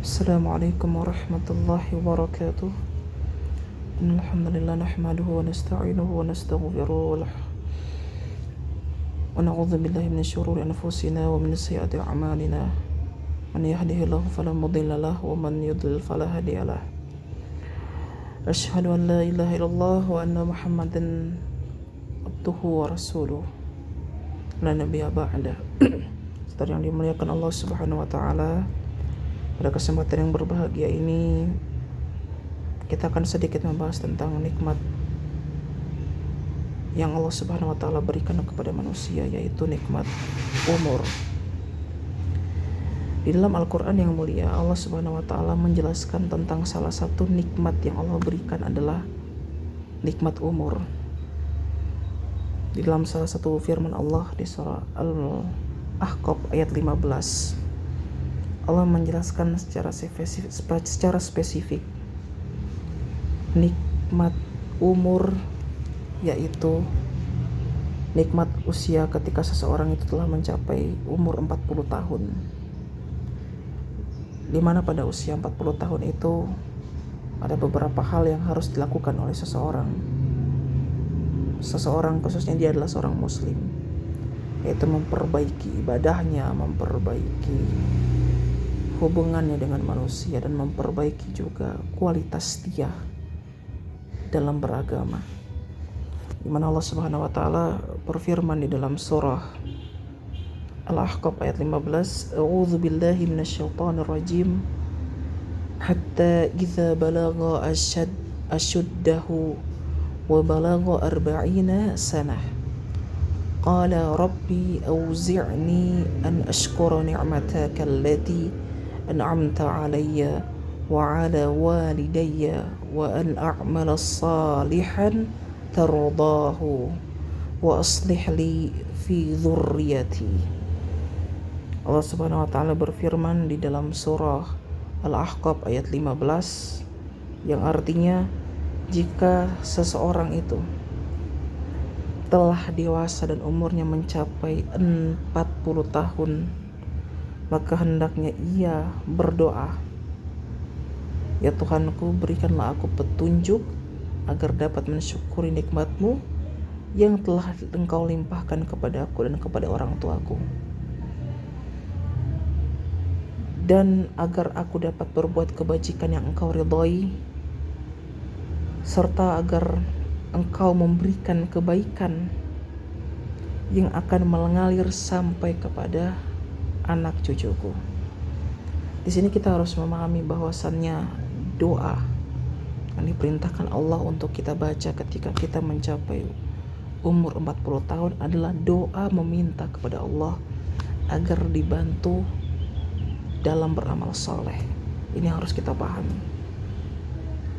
Assalamualaikum warahmatullahi wabarakatuh. Alhamdulillah nahmaduhu wa nasta'inuhu wa nastaghfiruh wa na'udzu billahi min syururi anfusina wa min sayyiati a'malina. Man yahdihillahu fala mudilla lahu wa man yudlil fala hadiya lahu. Asyhadu an la ilaha illallah wa anna Muhammadan abduhu wa rasuluh. La nabiyya ba'da. Saudara yang dimuliakan Allah Subhanahu wa taala, pada kesempatan yang berbahagia ini kita akan sedikit membahas tentang nikmat yang Allah Subhanahu wa taala berikan kepada manusia, yaitu nikmat umur. Di dalam Al-Qur'an yang mulia, Allah Subhanahu wa taala menjelaskan tentang salah satu nikmat yang Allah berikan adalah nikmat umur. Di dalam salah satu firman Allah di surah Al-Ahqaf ayat 15, Allah menjelaskan secara spesifik nikmat umur, yaitu nikmat usia ketika seseorang itu telah mencapai umur 40 tahun. Di mana pada usia 40 tahun itu ada beberapa hal yang harus dilakukan oleh seseorang. Seseorang, khususnya dia adalah seorang muslim, yaitu memperbaiki ibadahnya, memperbaiki hubungannya dengan manusia, dan memperbaiki juga kualitas dia dalam beragama. Di mana Allah Subhanahu wa taala berfirman di dalam surah Al-Ahqaf ayat 15, A'udzu billahi minasyaitonir rajim, hatta idza balagha ashuddahu wa balagha 40 sanah qala rabbi awzi'ni an ashkura ni'mataka allati an'amta 'alayya wa 'ala walidayya wa an a'mala salihan tardahu wa aslih li fi dhurriyyati. Allah Subhanahu wa taala berfirman di dalam surah Al-Ahqaf ayat 15, yang artinya, jika seseorang itu telah dewasa dan umurnya mencapai 40 tahun, maka hendaknya ia berdoa, ya Tuhanku, berikanlah aku petunjuk agar dapat mensyukuri nikmat-Mu yang telah Engkau limpahkan kepada aku dan kepada orang tuaku, dan agar aku dapat berbuat kebajikan yang Engkau ridhai, serta agar Engkau memberikan kebaikan yang akan mengalir sampai kepada anak cucuku. Di sini kita harus memahami bahwasannya doa yang diperintahkan Allah untuk kita baca ketika kita mencapai umur 40 tahun adalah doa meminta kepada Allah agar dibantu dalam beramal soleh. Ini harus kita pahami.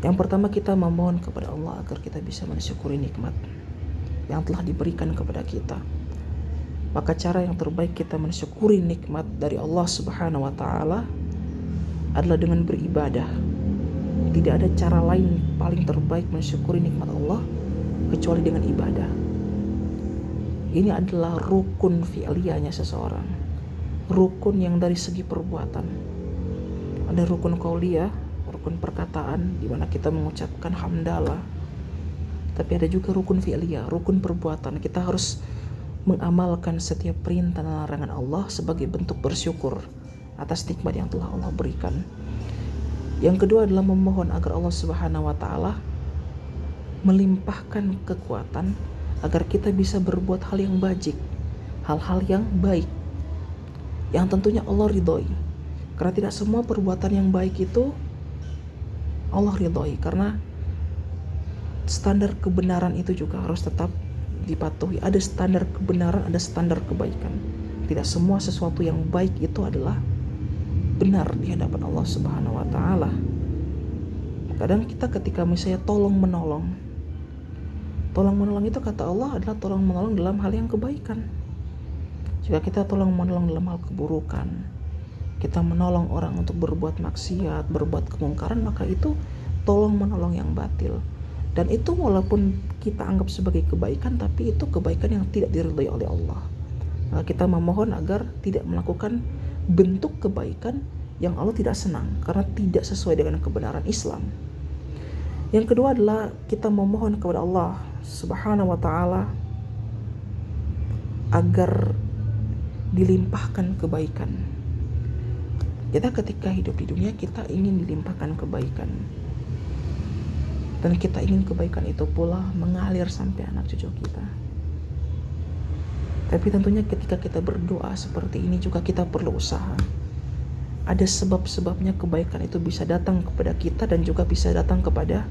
Yang pertama, kita memohon kepada Allah agar kita bisa mensyukuri nikmat yang telah diberikan kepada kita. Maka cara yang terbaik kita mensyukuri nikmat dari Allah Subhanahu wa taala adalah dengan beribadah. Tidak ada cara lain paling terbaik mensyukuri nikmat Allah kecuali dengan ibadah. Ini adalah rukun fi'liyahnya seseorang. Rukun yang dari segi perbuatan. Ada rukun qauliyah, rukun perkataan, di mana kita mengucapkan hamdalah. Tapi ada juga rukun fi'liyah, rukun perbuatan. Kita harus mengamalkan setiap perintah dan larangan Allah sebagai bentuk bersyukur atas nikmat yang telah Allah berikan. Yang kedua adalah memohon agar Allah Subhanahu wa taala melimpahkan kekuatan agar kita bisa berbuat hal yang bajik, hal-hal yang baik, yang tentunya Allah ridhoi. Karena tidak semua perbuatan yang baik itu Allah ridhoi, karena standar kebenaran itu juga harus tetap dipatuhi. Ada standar kebenaran, ada standar kebaikan. Tidak semua sesuatu yang baik itu adalah benar di hadapan Allah Subhanahu wa taala. Kadang kita ketika misalnya tolong menolong itu kata Allah adalah tolong menolong dalam hal yang kebaikan. Jika kita tolong menolong dalam hal keburukan, kita menolong orang untuk berbuat maksiat, berbuat kemungkaran, maka itu tolong menolong yang batil. Dan itu walaupun kita anggap sebagai kebaikan, tapi itu kebaikan yang tidak diridhai oleh Allah. Maka kita memohon agar tidak melakukan bentuk kebaikan yang Allah tidak senang karena tidak sesuai dengan kebenaran Islam. Yang kedua adalah kita memohon kepada Allah Subhanahu wa taala agar dilimpahkan kebaikan. Kita ketika hidup di dunia kita ingin dilimpahkan kebaikan. Dan kita ingin kebaikan itu pula mengalir sampai anak cucu kita. Tapi tentunya ketika kita berdoa seperti ini juga kita perlu usaha. Ada sebab-sebabnya kebaikan itu bisa datang kepada kita dan juga bisa datang kepada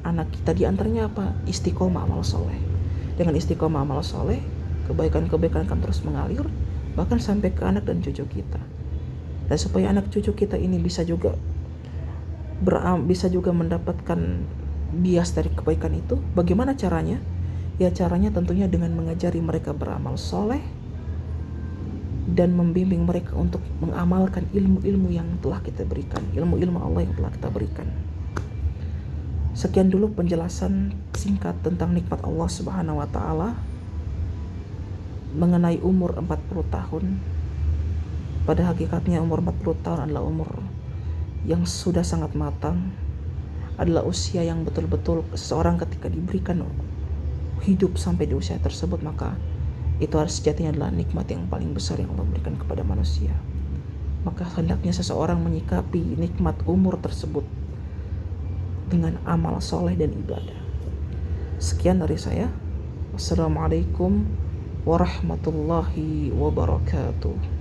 anak kita. Di antaranya apa? Istiqomah amal soleh. Dengan istiqomah amal soleh, kebaikan-kebaikan akan terus mengalir bahkan sampai ke anak dan cucu kita. Dan supaya anak cucu kita ini bisa juga mendapatkan bias dari kebaikan itu, bagaimana caranya? Ya caranya tentunya dengan mengajari mereka beramal soleh dan membimbing mereka untuk mengamalkan ilmu-ilmu yang telah kita berikan, ilmu-ilmu Allah yang telah kita berikan. Sekian dulu penjelasan singkat tentang nikmat Allah Subhanahu wa taala mengenai umur 40 tahun. Pada hakikatnya umur 40 tahun adalah umur yang sudah sangat matang, adalah usia yang betul-betul seseorang ketika diberikan hidup sampai di usia tersebut, maka itu harus sejatinya adalah nikmat yang paling besar yang Allah berikan kepada manusia. Maka hendaknya seseorang menyikapi nikmat umur tersebut dengan amal soleh dan ibadah. Sekian dari saya. Wassalamualaikum warahmatullahi wabarakatuh.